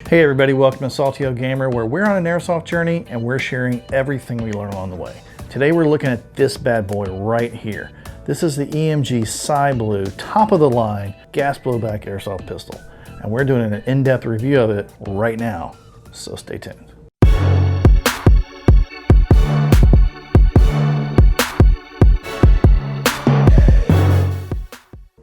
Hey everybody, welcome to SaltyOldGamer, where we're on an airsoft journey and we're sharing everything we learn along the way. Today we're looking at this bad boy right here. This is the EMG SAI BLU top of the line gas blowback airsoft pistol. And we're doing an in-depth review of it right now, so stay tuned.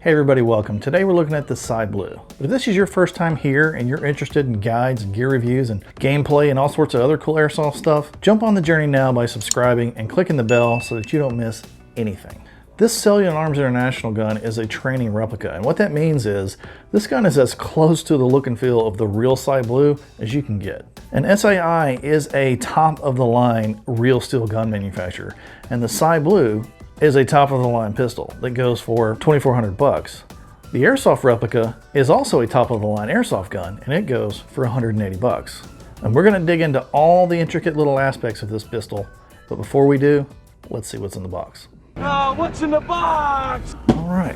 Hey everybody, welcome. Today we're looking at the SAI BLU. But if this is your first time here and you're interested in guides and gear reviews and gameplay and all sorts of other cool airsoft stuff, jump on the journey now by subscribing and clicking the bell so that you don't miss anything. This Salient Arms International gun is a training replica, and what that means is this gun is as close to the look and feel of the real SAI BLU as you can get. And SAI is a top-of-the-line real steel gun manufacturer, and the SAI BLU is a top-of-the-line pistol that goes for $2,400. The airsoft replica is also a top-of-the-line airsoft gun, and it goes for $180. And we're going to dig into all the intricate little aspects of this pistol, but before we do, let's see what's in the box. What's in the box? All right,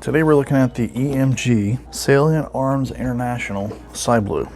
today we're looking at the EMG Salient Arms International SAI BLU.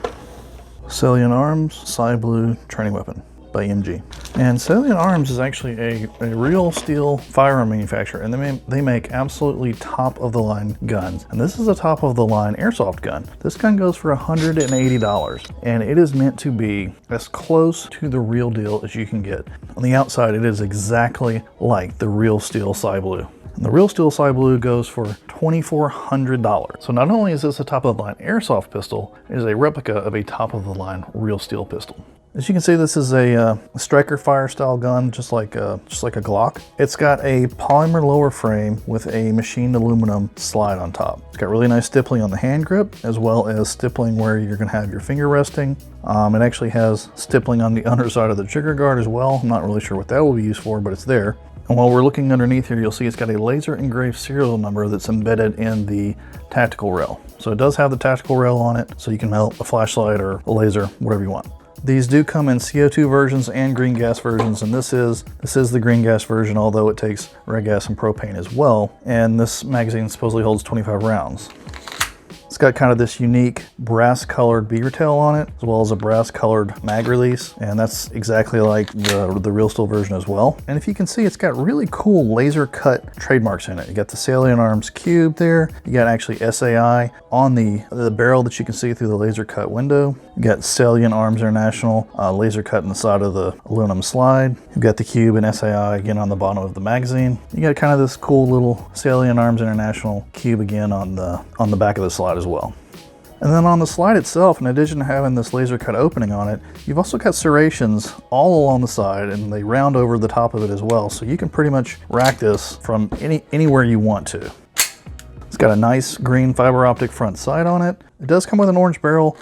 Salient Arms SAI BLU training weapon by EMG. And Salient Arms is actually a real steel firearm manufacturer, and they make absolutely top-of-the-line guns. And this is a top-of-the-line airsoft gun. This gun goes for $180, and it is meant to be as close to the real deal as you can get. On the outside, it is exactly like the real steel SAI BLU. And the real steel SAI BLU goes for $2,400. So not only is this a top-of-the-line airsoft pistol, it is a replica of a top-of-the-line real steel pistol. As you can see, this is a striker fire style gun, just like a Glock. It's got a polymer lower frame with a machined aluminum slide on top. It's got really nice stippling on the hand grip, as well as stippling where you're gonna have your finger resting. It actually has stippling on the underside of the trigger guard as well. I'm not really sure what that will be used for, but it's there. And while we're looking underneath here, you'll see it's got a laser engraved serial number that's embedded in the tactical rail. So it does have the tactical rail on it, so you can mount a flashlight or a laser, whatever you want. These do come in CO2 versions and green gas versions, and this is the green gas version, although it takes red gas and propane as well. And this magazine supposedly holds 25 rounds. It's got kind of this unique brass colored beaver tail on it, as well as a brass colored mag release, and that's exactly like the real steel version as well. And if you can see, it's got really cool laser cut trademarks in it. You got the Salient Arms cube there, you got actually SAI on the barrel that you can see through the laser cut window. You got Salient Arms International laser cut in the side of the aluminum slide. You've got the cube and SAI again on the bottom of the magazine. You got kind of this cool little Salient Arms International cube again on the back of the slide as well. And then on the slide itself, in addition to having this laser cut opening on it, you've also got serrations all along the side, and they round over the top of it as well. So you can pretty much rack this from anywhere you want to. It's got a nice green fiber optic front sight on it. It does come with an orange barrel,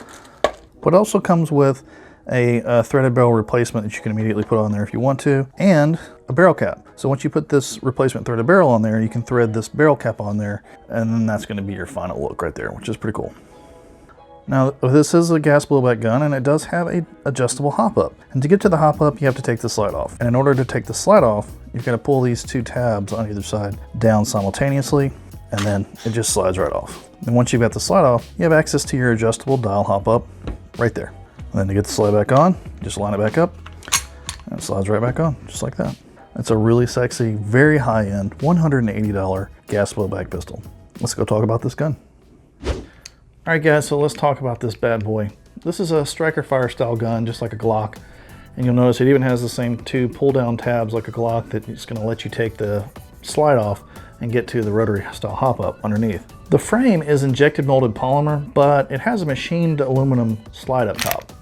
but it also comes with a threaded barrel replacement that you can immediately put on there if you want to, and a barrel cap. So once you put this replacement threaded barrel on there, you can thread this barrel cap on there, and then that's going to be your final look right there, which is pretty cool. Now, this is a gas blowback gun, and it does have a adjustable hop up. And to get to the hop up, you have to take the slide off. And in order to take the slide off, you've got to pull these two tabs on either side down simultaneously, and then it just slides right off. And once you've got the slide off, you have access to your adjustable dial hop up right there. And then to get the slide back on, just line it back up, and it slides right back on, just like that. It's a really sexy, very high-end, $180 gas blowback pistol. Let's go talk about this gun. All right, guys, so let's talk about this bad boy. This is a striker fire style gun, just like a Glock. And you'll notice it even has the same two pull-down tabs like a Glock that is going to let you take the slide off and get to the rotary style hop-up underneath. The frame is injected molded polymer, but it has a machined aluminum slide up top.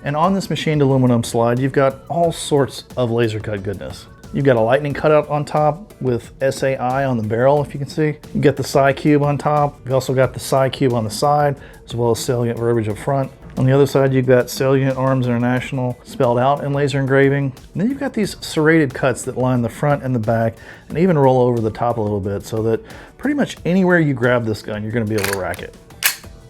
And on this machined aluminum slide, you've got all sorts of laser cut goodness. You've got a lightning cutout on top with SAI on the barrel, if you can see. You get the SAI cube on top. You also got the SAI cube on the side, as well as Salient verbiage up front. On the other side, you've got Salient Arms International spelled out in laser engraving. And then you've got these serrated cuts that line the front and the back, and even roll over the top a little bit, so that pretty much anywhere you grab this gun, you're gonna be able to rack it.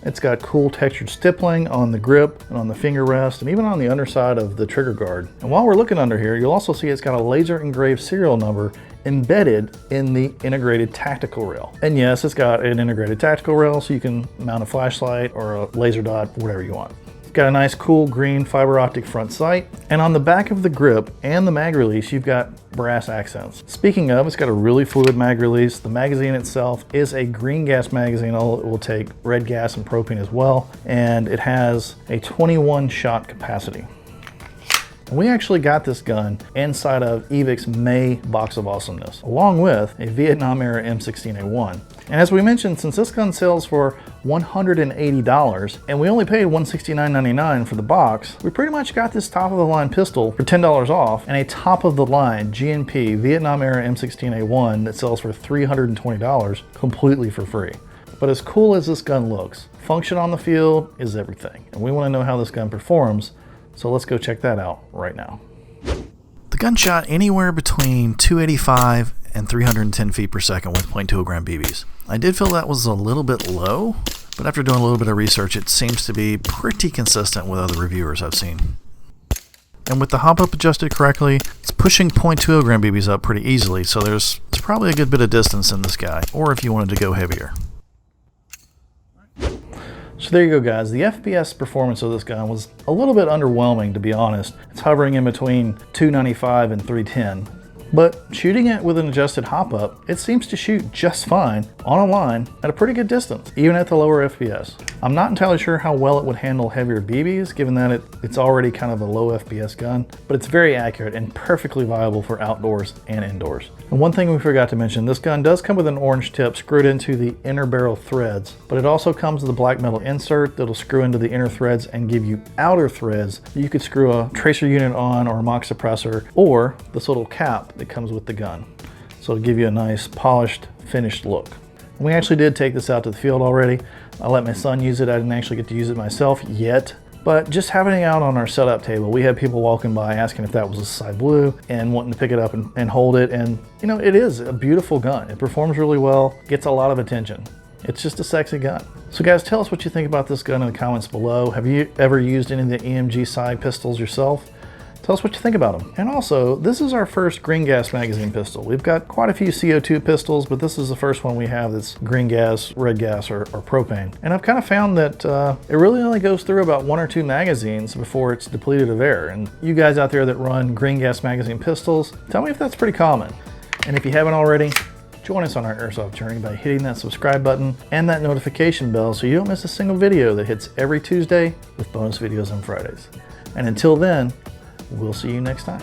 It's got cool textured stippling on the grip and on the finger rest and even on the underside of the trigger guard. And while we're looking under here, you'll also see it's got a laser engraved serial number embedded in the integrated tactical rail. And yes, it's got an integrated tactical rail, so you can mount a flashlight or a laser dot, whatever you want. It's got a nice cool green fiber optic front sight, and on the back of the grip and the mag release you've got brass accents. Speaking of, it's got a really fluid mag release. The magazine itself is a green gas magazine, although it will take red gas and propane as well, and it has a 21 shot capacity. We actually got this gun inside of EVIC's May Box of Awesomeness, along with a Vietnam era M16A1. And as we mentioned, since this gun sells for $180 and we only paid $169.99 for the box, we pretty much got this top of the line pistol for $10 off and a top of the line GNP Vietnam era M16A1 that sells for $320 completely for free. But as cool as this gun looks, function on the field is everything. And we want to know how this gun performs. So let's go check that out right now. The gun shot anywhere between 285 and 310 feet per second with .20 gram BBs. I did feel that was a little bit low, but after doing a little bit of research, it seems to be pretty consistent with other reviewers I've seen. And with the hop up adjusted correctly, it's pushing .20 gram BBs up pretty easily, so there's probably a good bit of distance in this guy, or if you wanted to go heavier. So there you go, guys. The FPS performance of this gun was a little bit underwhelming, to be honest. It's hovering in between 295 and 310. But shooting it with an adjusted hop up, it seems to shoot just fine on a line at a pretty good distance, even at the lower FPS. I'm not entirely sure how well it would handle heavier BBs, given that it's already kind of a low FPS gun, but it's very accurate and perfectly viable for outdoors and indoors. And one thing we forgot to mention, this gun does come with an orange tip screwed into the inner barrel threads, but it also comes with a black metal insert that'll screw into the inner threads and give you outer threads that you could screw a tracer unit on or a mock suppressor, or this little cap that comes with the gun. So it'll give you a nice polished, finished look. And we actually did take this out to the field already. I let my son use it. I didn't actually get to use it myself yet. But just having it out on our setup table, we had people walking by asking if that was a SAI BLU and wanting to pick it up and hold it. And you know, it is a beautiful gun. It performs really well, gets a lot of attention. It's just a sexy gun. So guys, tell us what you think about this gun in the comments below. Have you ever used any of the EMG SAI pistols yourself? Tell us what you think about them. And also, this is our first green gas magazine pistol. We've got quite a few CO2 pistols, but this is the first one we have that's green gas, red gas, or propane. And I've kind of found that it really only goes through about 1 or 2 magazines before it's depleted of air. And you guys out there that run green gas magazine pistols, tell me if that's pretty common. And if you haven't already, join us on our airsoft journey by hitting that subscribe button and that notification bell so you don't miss a single video that hits every Tuesday with bonus videos on Fridays. And until then, we'll see you next time.